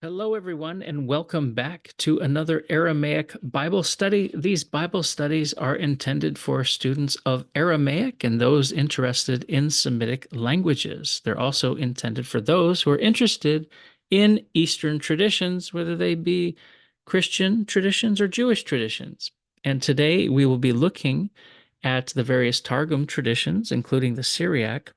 Hello, everyone, and welcome back to another Aramaic Bible study. These Bible studies are intended for students of Aramaic and those interested in Semitic languages. They're also intended for those who are interested in Eastern traditions, whether they be Christian traditions or Jewish traditions. And today we will be looking at the various Targum traditions, including the Syriac,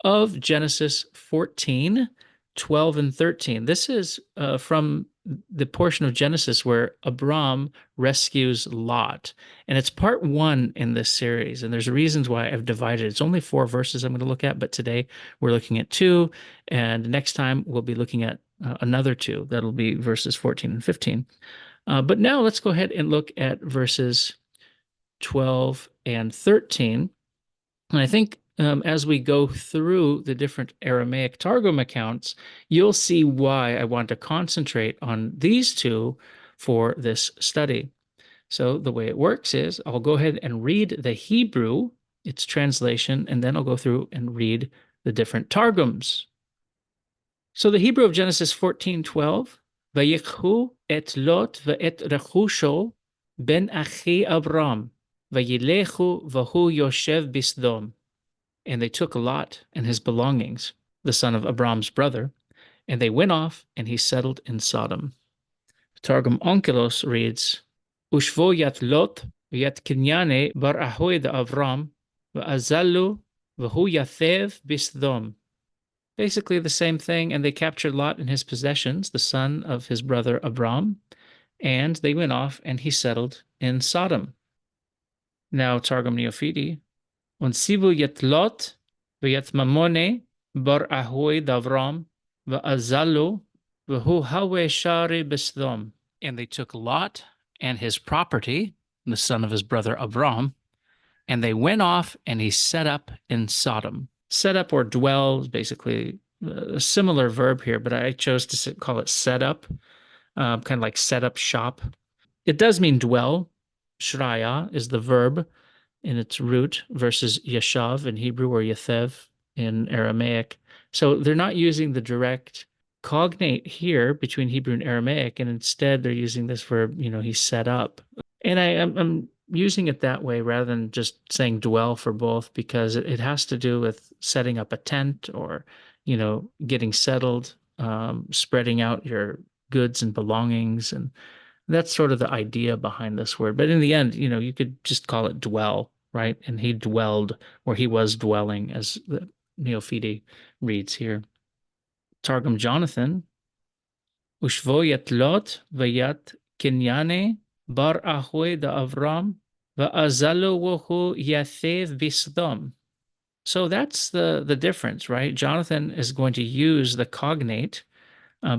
of Genesis 14, 12, and 13. This is from the portion of Genesis where Abram rescues Lot. And it's part one in this series. And there's reasons why I've divided. It's only 4 verses I'm going to look at, but today we're looking at 2. And next time we'll be looking at another 2. That'll be verses 14 and 15. But now let's go ahead and look at verses 12 and 13. And I think as we go through the different Aramaic Targum accounts, you'll see why I want to concentrate on these 2 for this study. So the way it works is I'll go ahead and read the Hebrew, its translation, and then I'll go through and read the different Targums. So the Hebrew of Genesis 14:12, Vayikhu et Lot ve'et rechusho ben achi Abram, vayilechu vahu yoshev bisdom. And they took Lot and his belongings, the son of Abram's brother, and they went off, and he settled in Sodom. Targum Onkelos reads, Ushvo yat Lot yat kinyane bar ahoy de Avram va'azalu v'hu yathev bisdom. Basically the same thing, and they captured Lot and his possessions, the son of his brother Abram, and they went off, and he settled in Sodom. Now Targum Neophiti, Unsivu yet Lot v'yet Mamone bar ahoy d'Avram v'azalu v'hu hawe shari b'Sdom. And they took Lot and his property, the son of his brother Abram, and they went off, and he set up in Sodom. Set up or dwell is basically a similar verb here, but I chose to call it set up, kind of like set up shop. It does mean dwell. Shraya is the verb in its root versus yashav in Hebrew or yathev in Aramaic. So they're not using the direct cognate here between Hebrew and Aramaic, and instead they're using this verb, he set up. And I'm using it that way rather than just saying dwell for both, because it has to do with setting up a tent or, getting settled, spreading out your goods and belongings. And that's sort of the idea behind this word. But in the end, you could just call it dwell, right? And he dwelled, or he was dwelling, as the Neophiti reads here. Targum Jonathan, Ushvo yat Lot vayat kinyane bar ahoy da Avram va'azalu wohu yathev bisdom. So that's the difference, right? Jonathan is going to use the cognate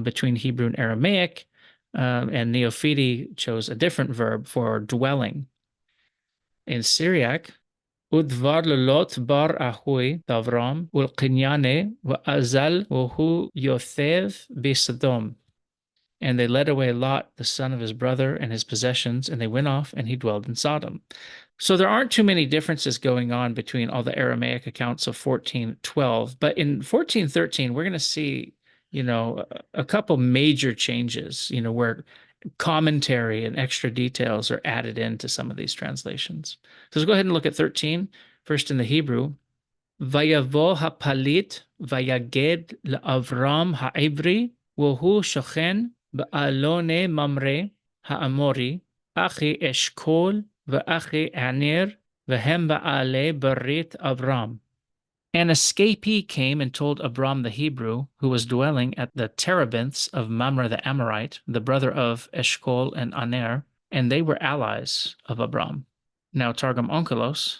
between Hebrew and Aramaic, and Neophiti chose a different verb for dwelling. In Syriac, Udvar lelot bar ahoy d'Avram ulqinyane va'azal wohu yothev bisdom. And they led away Lot, the son of his brother, and his possessions, and they went off, and he dwelled in Sodom. So there aren't too many differences going on between all the Aramaic accounts of 14:12. But in 14:13, we're going to see, a couple major changes, where commentary and extra details are added into some of these translations. So let's go ahead and look at 13. First in the Hebrew, Vayavo hapalit vayaged la'Avram ha'ivri wohu shochen ba'alone mamre ha'amori achi eshkol v'achi anir v'hem ba'ale berit Avram. An escapee came and told Abram the Hebrew, who was dwelling at the terebinths of Mamre the Amorite, the brother of Eshkol and Aner, and they were allies of Abram. Now Targum Onkelos,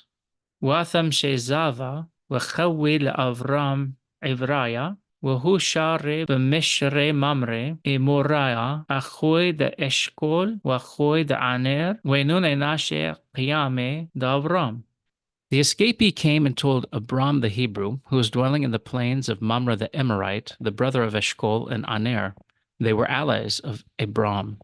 Watham shezava v'chawi le'Avram ivraya v'hu share b'mishre Mamre imoraya achoy de Eshkol v'achoy de Aner v'nun enashe qiyame d'Avram. The escapee came and told Abram the Hebrew, who was dwelling in the plains of Mamre the Amorite, the brother of Eshkol and Aner. They were allies of Abram.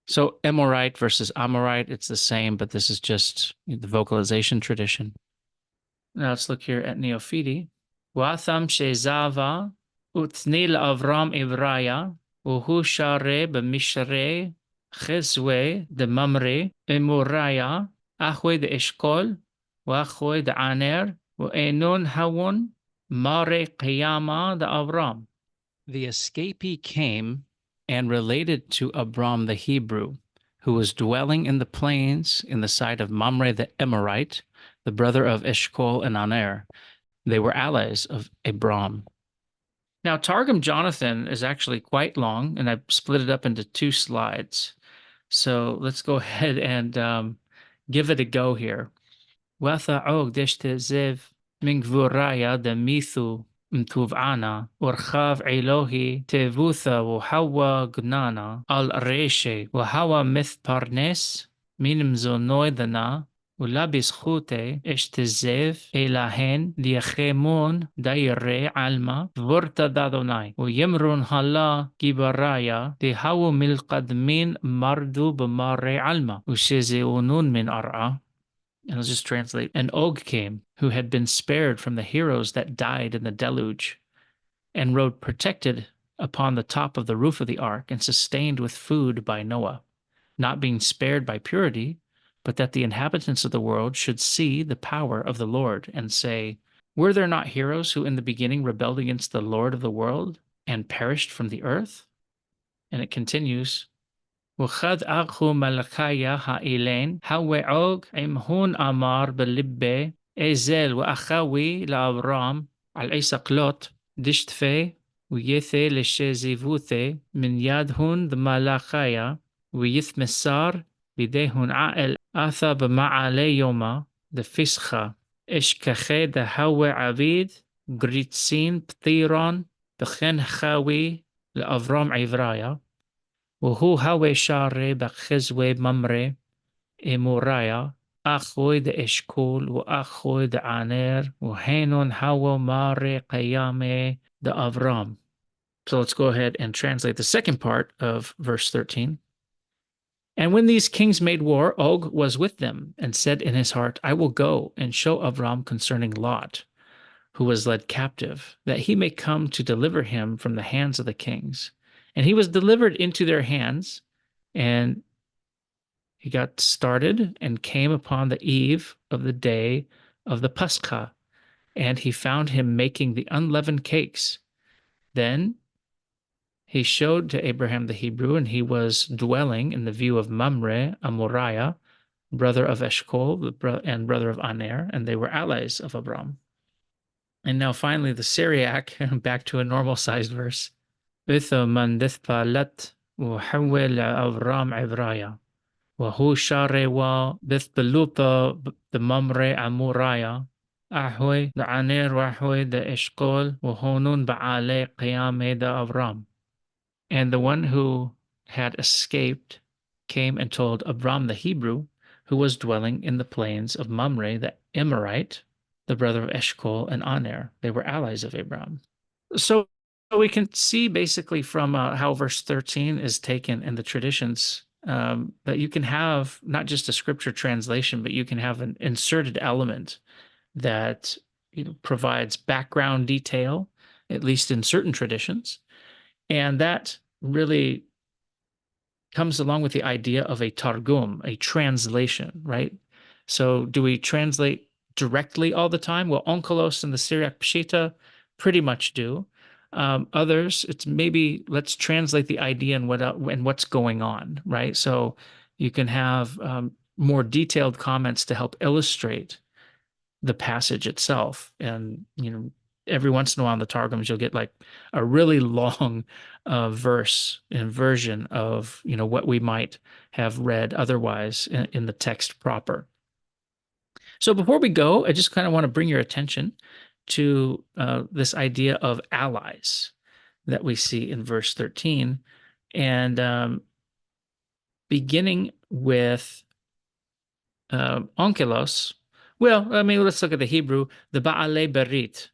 So Amorite versus Amorite, it's the same, but this is just the vocalization tradition. Now let's look here at Neophiti. Watham shezava utnil Avram ivraya وهو شاري بمشري خزوي دممري إمورايا أخوي دإشكول وأخوي دعانير وإنون هون ماري قيامة دأبرام. The escapee came and related to Abram the Hebrew, who was dwelling in the plains in the side of Mamre the Emorite, the brother of Eshcol and Aner. They were allies of Abram. Now, Targum Jonathan is actually quite long, and I've split it up into 2 slides. So let's go ahead and give it a go here. Watha'og deshtezev min gvuraya demithu mtuv'ana urchav Elohi tevutha وحوا gnana al reshe وحوا mith parnes minim zonoidana ולבזכותי אשתזב אלהן דיחמון דיירי עלמא ורתא דאדוני וימרון הלה גיבריה דהאו מלקדמין מרדו במרי עלמא ושזאונון מן ארעה. And I'll just translate. And Og came, who had been spared from the heroes that died in the deluge, and rode protected upon the top of the roof of the ark and sustained with food by Noah, not being spared by purity, but that the inhabitants of the world should see the power of the Lord and say, were there not heroes who in the beginning rebelled against the Lord of the world and perished from the earth? And it continues, وخد أخو ملكايا هائلين هوعوغ إمهون أمار بلبي إزل وأخاوي لأبرام على عيسق لوط دشتفي ويثي لشيزيفوثي من يدهن دملكايا ويثمسار بديهن عائل آثا بمعالي يوما دفسخة إشكخي دهوي عبيد غريتسين بطيران بخن خاوي لأبرام عبرايا وهو هوي شاري بخزوي ممري إمورايا أخوي دا إشكول وأخوي دا عانير وهينون هو ماري قيامي دا أبرام. So let's go ahead and translate the second part of verse 13. And when these kings made war, Og was with them and said in his heart, I will go and show Abram concerning Lot, who was led captive, that he may come to deliver him from the hands of the kings. And he was delivered into their hands, and he got started and came upon the eve of the day of the Pascha, and he found him making the unleavened cakes. Then he showed to Abraham the Hebrew, and he was dwelling in the view of Mamre, a Moriah, brother of Eshcol and brother of Aner, and they were allies of Abram. And now finally the Syriac, back to a normal-sized verse. من دثبالت وحول أبرام عبرايا وهو شاري ودثبلوبا بممري أمورايا أحوي دعانير وأحوي دا إشقول وهونون بعالي قيامي دا أبرام. And the one who had escaped came and told Abram the Hebrew, who was dwelling in the plains of Mamre the Emorite, the brother of Eshcol and Aner. They were allies of Abram. So we can see basically from how verse 13 is taken in the traditions that you can have not just a scripture translation, but you can have an inserted element that provides background detail, at least in certain traditions. And that really comes along with the idea of a targum, a translation, right? So do we translate directly all the time? Well, onkelos and the Syriac Peshitta pretty much do. Others, it's maybe let's translate the idea and what's going on, right? So you can have more detailed comments to help illustrate the passage itself. And every once in a while in the Targums, you'll get like a really long verse and version of what we might have read otherwise in the text proper. So before we go, I just kind of want to bring your attention to this idea of allies that we see in verse 13, and beginning with onkelos. Well, I mean, let's look at the Hebrew, the Ba'alei Berit,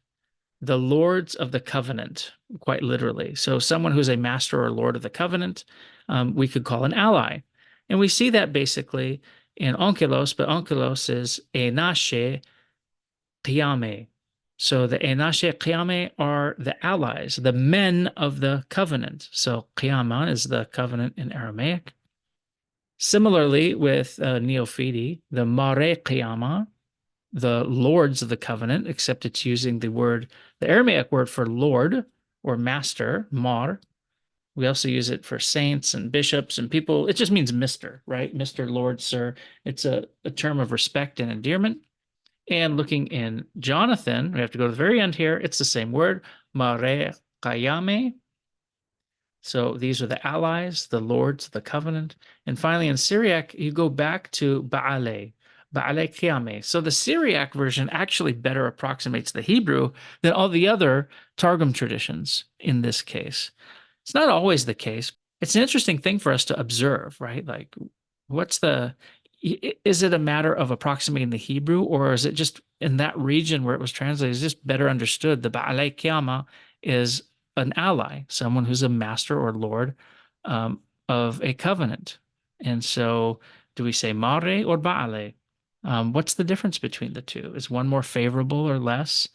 the lords of the covenant, quite literally. So someone who's a master or lord of the covenant, we could call an ally. And we see that basically in onkelos, but onkelos is enashe qiyame. So the Enashe Qiyame are the allies, the men of the covenant. So Qiyama is the covenant in Aramaic. Similarly, with Neophiti, the Mare Qiyama, the lords of the covenant, except it's using the Aramaic word for lord or master, mar. We also use it for saints and bishops and people. It just means Mr., right? Mr., Lord, Sir. It's a term of respect and endearment. And looking in Jonathan, we have to go to the very end here. It's the same word, Mare Kayame. So these are the allies, the lords, the covenant. And finally, in Syriac, you go back to Baale, Baale Kiyame. So the Syriac version actually better approximates the Hebrew than all the other Targum traditions in this case. It's not always the case. It's an interesting thing for us to observe, right? Like, what's the, is it a matter of approximating the Hebrew, or is it just in that region where it was translated, is just better understood? The Ba'alei Kiyama is an ally, someone who's a master or lord of a covenant. And so, do we say Mare or Ba'ale? What's the difference between the two? Is one more favorable or less?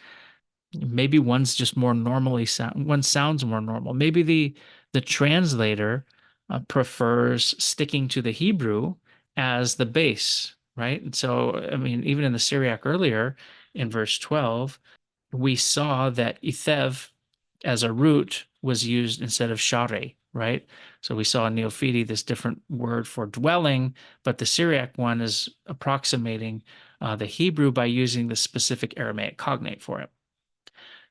Maybe one's just more normally one sounds more normal. Maybe the translator prefers sticking to the Hebrew as the base, right? And so, I mean, even in the Syriac earlier in verse 12, we saw that ithev as a root was used instead of share, right? So we saw in Neophiti this different word for dwelling, but the Syriac one is approximating the Hebrew by using the specific Aramaic cognate for it.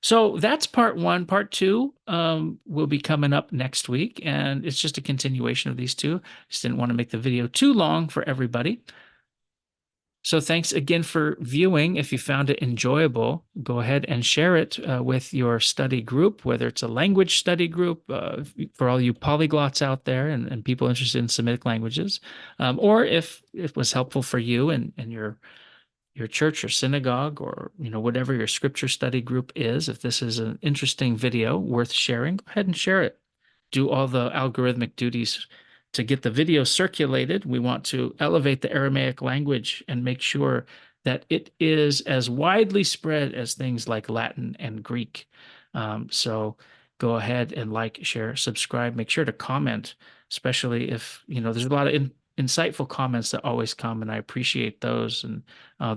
So that's part one. Part two will be coming up next week, and it's just a continuation of these two. Just didn't want to make the video too long for everybody. So thanks again for viewing. If you found it enjoyable, go ahead and share it with your study group, whether it's a language study group for all you polyglots out there and people interested in Semitic languages, or if it was helpful for you and your church or synagogue or whatever your scripture study group is. If this is an interesting video worth sharing, go ahead and share it. Do all the algorithmic duties to get the video circulated. We want to elevate the Aramaic language and make sure that it is as widely spread as things like Latin and Greek. So go ahead and like, share, subscribe. Make sure to comment, especially if there's a lot of insightful comments that always come, and I appreciate those and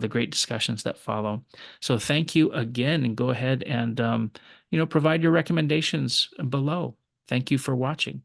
the great discussions that follow. So thank you again, and go ahead and provide your recommendations below. Thank you for watching.